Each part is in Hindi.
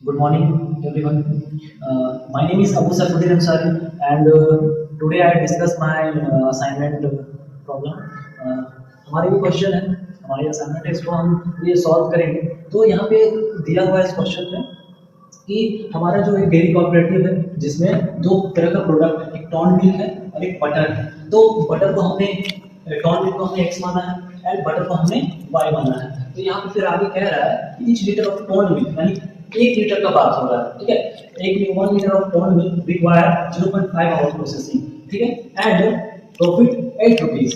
Good morning, everyone. My name is Abu Sarfuddin Ansari, and today I discuss my assignment problem. हमारे भी क्वेश्चन है, हमारी असाइनमेंट है, इसको हम ये सॉल्व करेंगे। तो यहाँ पे दिया हुआ है इस क्वेश्चन में कि हमारा जो एक डेयरी कोऑपरेटिव है जिसमें दो तरह का प्रोडक्ट है, एक टॉन मिल्क है और एक बटर है। तो बटर को हमने टॉन मिल्क को हमने x माना है एंड बटर को हमने y माना है। तो यहाँ पे फिर आगे कह रहा है कि each litre of toned milk यानी 1 लीटर का बात हो रहा है, ठीक है। 1 litre of toned milk require 0.5 hour processing, ठीक है। एंड प्रॉफिट 8 रुपीज,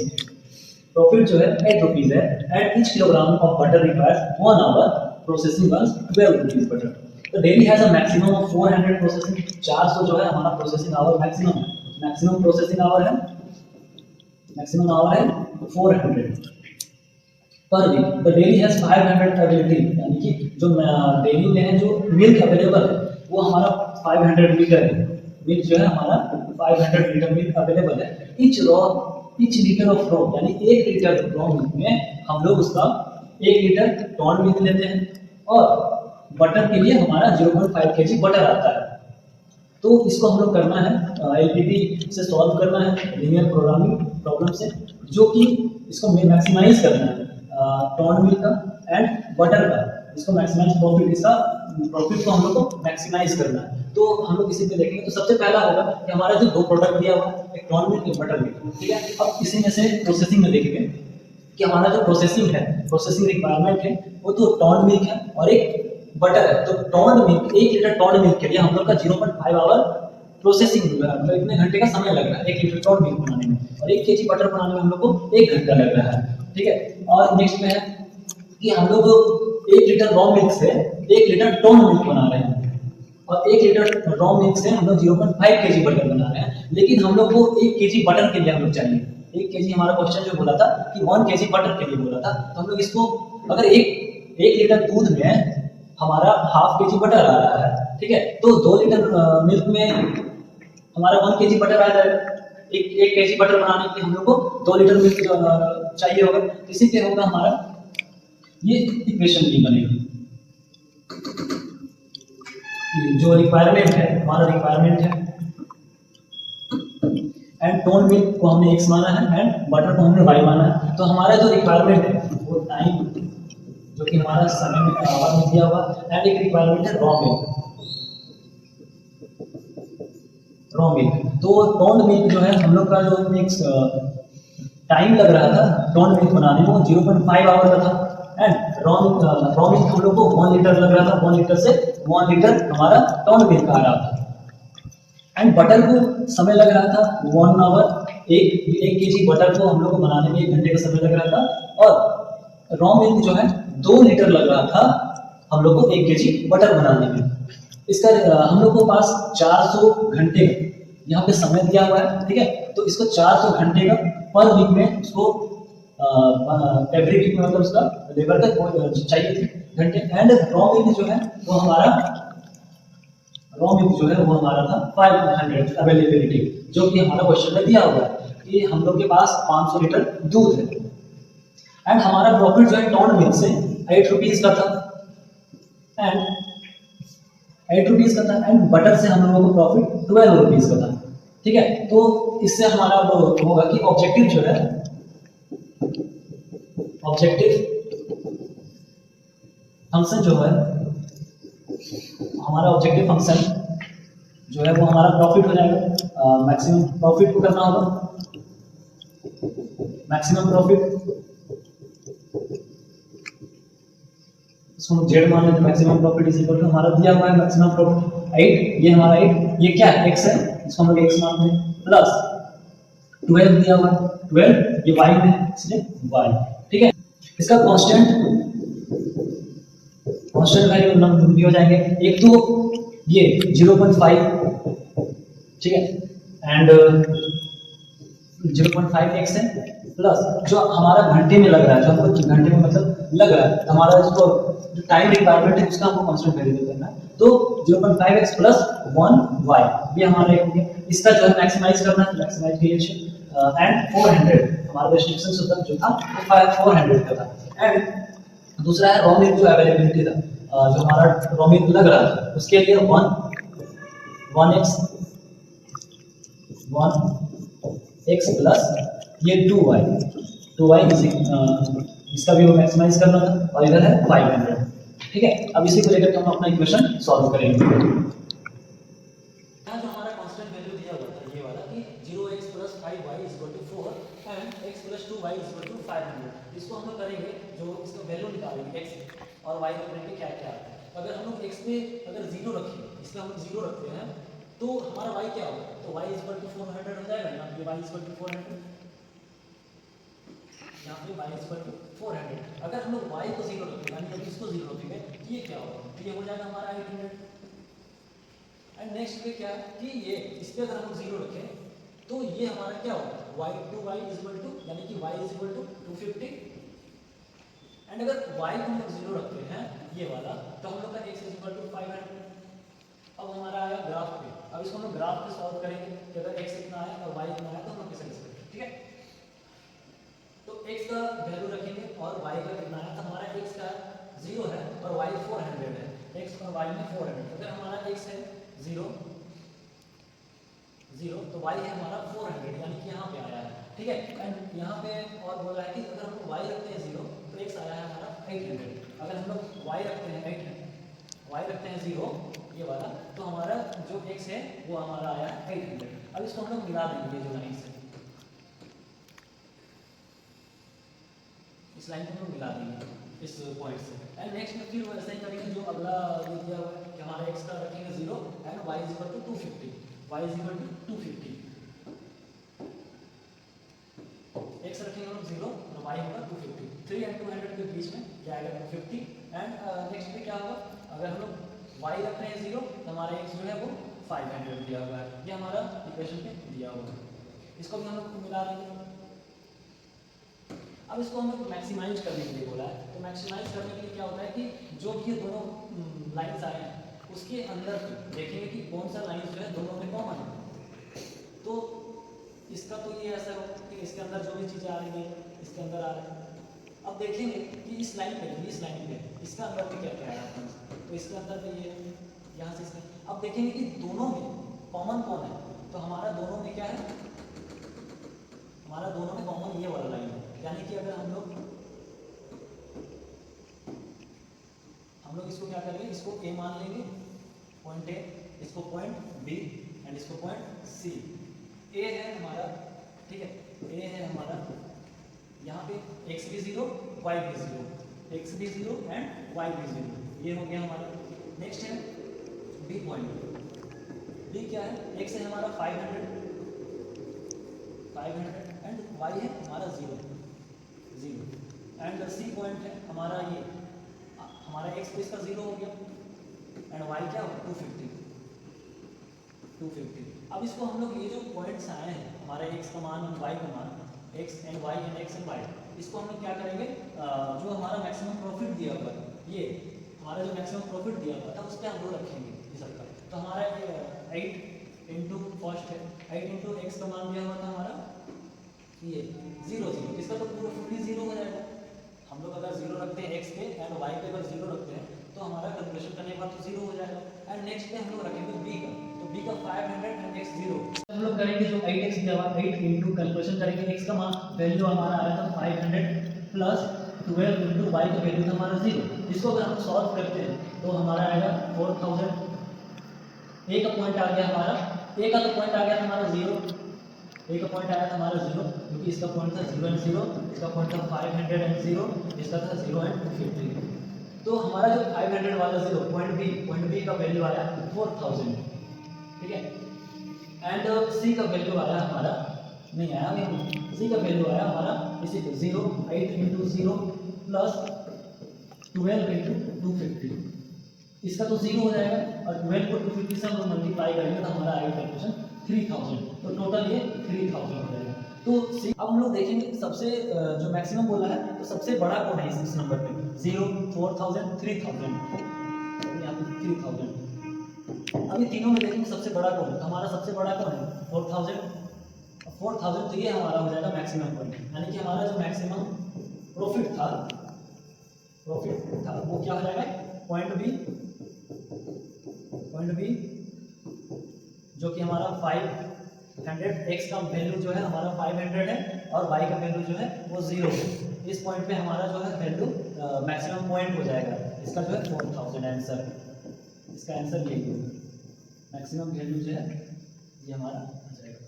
प्रॉफिट जो है 8 रुपीज है। And each kilogram of butter requires 1 hour processing burns 12 rupees butter. तो daily has a maximum of 400 processing, 400 जो है हमारा processing hour maximum processing hour है, मैक्सिमम आवर है 400 per week. The daily has 500 availability, यानी कि जो डेली में है जो मिल्क अवेलेबल है वो हमारा 500 लीटर है। मिल्क जो है हमारा 500 लीटर मिल्क अवेलेबल है। ईच लीटर ऑफ रॉ यानी 1 लीटर रॉ मिल्क में हम लोग उसका 1 लीटर टॉन मिल्क लेते हैं और बटर के लिए हमारा 0.5 kg बटर आता है। तो इसको हम लोग करना है एलपीपी से सॉल्व करना है, लीनियर प्रोग्रामिंग प्रॉब्लम से, जो कि इसको मैक्सिमाइज करना है टॉन मिल्क का एंड बटर का। इसको मैक्सिमाइज प्रॉफिट, इसका प्रॉफिट को हम लोग को मैक्सिमाइज करना है। तो हम लोग इसी पे देखेंगे। तो सबसे पहला होगा कि हमारा जो दो प्रोडक्ट दिया हुआ है, एक टॉन मिल्क एक बटर मिल्क, ठीक है। अब इसी में से प्रोसेसिंग में देखेंगे कि हमारा जो प्रोसेसिंग है, प्रोसेसिंग रिक्वायरमेंट है वो तो टॉन मिल्क है और एक बटर है। तो toned milk 1 litre toned milk के लिए हम लोग का 0.5 आवर प्रोसेसिंग मतलब इतने घंटे का समय लग रहा है 1 लीटर टॉन मिल्क बनाने में, और 1 kg बटर बनाने में हम लोग को 1 घंटा लग रहा है, ठीक है। और नेक्स्ट में है कि हम लोग 1 लीटर रॉ मिल्क से 1 लीटर टॉन मिल्क बना रहे हैं, और 1 लीटर रॉ मिल्क से हम लोग 0.5 kg बटर बना रहे हैं। लेकिन हम लोग को 1 kg बटर के लिए हम लोग चाहिए 1 kg। हमारा क्वेश्चन जो बोला था कि 1 kg बटर के लिए बोला था, तो हम लोग इसको अगर 1 लीटर दूध में हमारा ½ kg बटर आ रहा है, ठीक है, तो 2 लीटर मिल्क में हमारा 1 kg बटर आ जाएगा। 1 kg बटर बनाने के लिए हम लोग को 2 लीटर मिल्क चाहिए होगा। इसी पे होगा हमारा ये इक्वेशन भी बनेगी। जो रिक्वायरमेंट है, हमारा रिक्वायरमेंट है एंड टोन मिल्क को हमने x माना है एंड बटर को हमने y माना है। तो हमारा जो रिक्वायरमेंट है वो टाइम जो कि हमारा समय में आवर में दिया हुआ, एंड एक रिक्वायरमेंट है रॉ मिल्क। तो टोन मिल्क जो है हम लोग का जो टाइम लग रहा था टोन मिल्क बनाने में वो 0.5 आवर का था, एंड रॉ मिल्क हम लोग को 1 लीटर लग रहा था। 1 लीटर से 1 लीटर हमारा टोन मिल्क आ रहा था, एंड बटर को समय लग रहा था 1 आवर। 1 kg बटर को हम लोग को बनाने में 1 घंटे का समय लग रहा था, और रॉ मिल्क जो है 2 लीटर लग रहा था हम लोग को 1 kg बटर बनाने में। इसका हम लोग को पास 400 घंटे यहाँ पे समय दिया हुआ है, ठीक है। तो इसको 400 घंटे का पर वीक में उसको एवरी वीक में मतलब उसका लेबर का चाहिए थे घंटे। एंड रॉ मिल्क जो है वो हमारा था 500 अवेलेबिलिटी, जो कि हमारा क्वेश्चन में दिया हुआ है कि हम लोग के पास 500 लीटर दूध है। एंड हमारा प्रॉफिट जो है टॉन मिल्क से 8 रुपीज का था, एंड 8 रुपीज का था, एंड बटर से हम लोगों को प्रॉफिट 12 रुपीज का था, ठीक है। तो इससे हमारा वो होगा कि ऑब्जेक्टिव जो है, ऑब्जेक्टिव फंक्शन जो है, हमारा ऑब्जेक्टिव फंक्शन जो है वो हमारा प्रॉफिट हो जाएगा। मैक्सिमम प्रॉफिट को करना होगा, मैक्सिमम प्रॉफिट इसको जेड मान लेते हैं। Maximum profit is equal to हमारा दिया हुआ है मैक्सिमम प्रॉफिट 8, ये हमारा 8, ये क्या है x है, इसको हम लोग x मानते हैं, प्लस 12 दिया हुआ है 12, ये y में इसलिए y, ठीक है। इसका कांस्टेंट वैल्यू भी हो जाएंगे। एक तो ये 0.5, ठीक है, एंड 0.5x है, प्लस जो हमारा घंटे में लग रहा है, जो हमको घंटे में मतलब लग रहा है, हमारा इसको जो टाइम रिक्वायरमेंट है उसका हमको कांस्टेंट वेरिएबल करना है। तो 0.5x प्लस 1y ये हमारा एक हो गया। इसका जो है मैक्सिमाइज करना है, मैक्सिमाइज क्रिएशन एंड 400 हमारा रेस्ट्रिक्शन जो था 400 का था। एंड दूसरा है रॉ मिल्क जो अवेलेबिलिटी था, जो हमारा रोमिन लग रहा है उसके लिए 1x प्लस ये 2y इसका भी वो मैक्सिमाइज करना था और इधर है 500। ठीक है, अब इसी को लेकर हम अपना इक्वेशन सॉल्व करेंगे। यहाँ जो हमारा कांस्टेंट वैल्यू दिया हुआ था ये वाला कि 0x plus 5y is equal to 4 and x plus 2y is equal to 500, इसको हम लोग करेंगे जो इसका वैल्यू निकालेंगे x और y का करेंगे क्या क्या आता है। अगर हम लोग x पे अगर 0 रखें, इसमें हम 0 रखते हैं तो हमारा y क्या होगा, तो y इज इक्वल टू 400 हो जाएगा ना, ये y इज इक्वल टू 400, यहाँ पे y इज इक्वल टू 400। अगर हम लोग y को 0 रखेंगे यानी कि इसको 0 रखेंगे ये क्या होगा, ये हो जाएगा हमारा 800। एंड नेक्स्ट पे क्या है कि ये इस पे अगर हम 0 रखें तो ये हमारा क्या होगा, y इज इक्वल टू यानी कि y is equal to 250। And अगर y को हम लोग 0 रखते हैं ये वाला तो हम लोग का x इज इक्वल टू 500। अब हमारा आया ग्राफ पे, अब इसको हम लोग ग्राफ पे सॉल्व करेंगे कि अगर x इतना आया और y इतना आया तो हम लोग कैसे डिस्कस करेंगे। ठीक है, तो x का वैल्यू रखेंगे और y का कितना आया, तो हमारा x का 0 है और y 400 है, x और y में 400। अगर हमारा x है 0 तो y है हमारा 400 यानी कि यहाँ पे आया है। ठीक है, एंड यहाँ पे और बोल रहा है कि अगर हम y रखते हैं 0 तो x आया है हमारा 800। अगर हम लोग y रखते हैं 0 ये वाला तो हमारा जो x है वो हमारा आया है 800। अब इसको हम लोग मिला देंगे जो लाइन से, इस लाइन को हम लोग मिला देंगे इस पॉइंट से। एंड नेक्स्ट में फिर वैसे ही करेंगे जो अगला ये दिया हुआ है कि हमारा x का रखेंगे 0 and y is equal to 250, y is equal to 250, x रखेंगे हम लोग 0 और y होगा 250, 3 एंड 200 के बीच में क्या आएगा 250। एंड नेक्स्ट पे क्या होगा, अगर हम लोग y रख रहे हैं 0 तो हमारा x जो है वो 500 दिया हुआ है, ये हमारा इक्वेशन पे दिया हुआ है। इसको भी हम लोग मिला देंगे। अब इसको हम लोग मैक्सिमाइज करने के लिए बोला है, तो मैक्सिमाइज करने के लिए क्या होता है कि जो भी ये दोनों लाइंस आए हैं उसके अंदर देखेंगे कि कौन सा लाइन जो है दोनों में कॉमन है। तो इसका तो ये ऐसा होगा कि इसके अंदर जो भी चीज़ें आ रही हैं इसके अंदर आ रही है। अब देखेंगे कि इस लाइन पे इसका अंदर पे क्या क्या आया है, तो इसके अंदर पे ये यहाँ से इसमें। अब देखेंगे कि दोनों में कॉमन कौन है, तो हमारा दोनों में क्या है, हमारा दोनों में कॉमन ये वाला लाइन है। यानी कि अगर हम लोग इसको क्या करेंगे, इसको A मान लेंगे पॉइंट A, इसको पॉइंट B एंड इसको पॉइंट C। A है हमारा, ठीक है, A है हमारा यहाँ पे x भी 0 y भी 0, x भी 0 एंड y भी 0, ये हो गया हमारा। नेक्स्ट है B पॉइंट, B क्या है, x है हमारा 500 एंड y है हमारा 0 एंड C पॉइंट है हमारा ये, हमारा x पे इसका 0 हो गया एंड y क्या होगा 250। अब इसको हम लोग ये जो पॉइंट्स आए हैं हमारे x का मान और y का मान, x and y and x and y, इसको हम लोग क्या करेंगे, जो हमारा मैक्सिमम प्रॉफिट दिया हुआ है, ये हमारा जो मैक्सिमम प्रॉफिट दिया हुआ था उस पर हम लोग रखेंगे ये सबका। तो हमारा 8 इंटू फर्स्ट है, 8 इंटू एक्स का मान दिया हुआ था हमारा ये 0 इसका तो पूरा फुली 0 हो जाएगा। हम लोग अगर 0 रखते हैं x पे एंड y पे अगर 0 रखते हैं तो हमारा कैलकुलेशन करने के बाद तो 0 हो जाएगा। एंड नेक्स्ट पे हम लोग रखेंगे b का, तो b का 500 एंड x 0। हम लोग करेंगे जो 8x दिया हुआ 8 इंटू कैलकुलेशन करेंगे, x का मान वैल्यू हमारा आया था 500 प्लस 12 इंटू y का वैल्यू था हमारा 0। इसको अगर हम सॉल्व करते हैं तो हमारा आएगा 4000। a का पॉइंट आ गया हमारा, a का तो पॉइंट आ गया था हमारा 0, a का पॉइंट आया था हमारा 0 क्योंकि इसका पॉइंट था 0 एंड 0, इसका पॉइंट था 500 एंड 0, इसका था 0 एंड 250। तो हमारा जो 500 वाला 0 पॉइंट बी का वैल्यू आया 4000, ठीक है। एंड सी का वैल्यू आया हमारा, नहीं आया अभी, सी का वैल्यू आया हमारा इसी को 0 8 इंटू 0 प्लस 12 इंटू 250, इसका तो 0 हो जाएगा और 12 को 250 से हम लोग मल्टीप्लाई करेंगे तो हमारा आएगा कैलकुलेशन 3000। तो टोटल ये 3000 हो जाएगा। तो अब हम लोग देखेंगे सबसे जो मैक्सिमम बोला है तो सबसे बड़ा कौन है इस नंबर पे, 0 4000 3000, यहाँ पे 3000। अभी तीनों में देखेंगे सबसे बड़ा कौन है, तो हमारा सबसे बड़ा कौन है 4000, तो ये हमारा हो जाएगा मैक्सिमम पॉइंट, यानी कि हमारा जो मैक्सिमम प्रॉफिट था वो क्या हो जाएगा पॉइंट बी जो कि हमारा 500, x का वैल्यू जो है हमारा 500 है और y का वैल्यू जो है वो 0 है। इस पॉइंट पे हमारा जो है वैल्यू मैक्सिमम पॉइंट हो जाएगा। इसका जो है 4000 आंसर, इसका आंसर यही है, मैक्सिमम वैल्यू जो है ये हमारा आ जाएगा।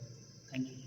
Thank you.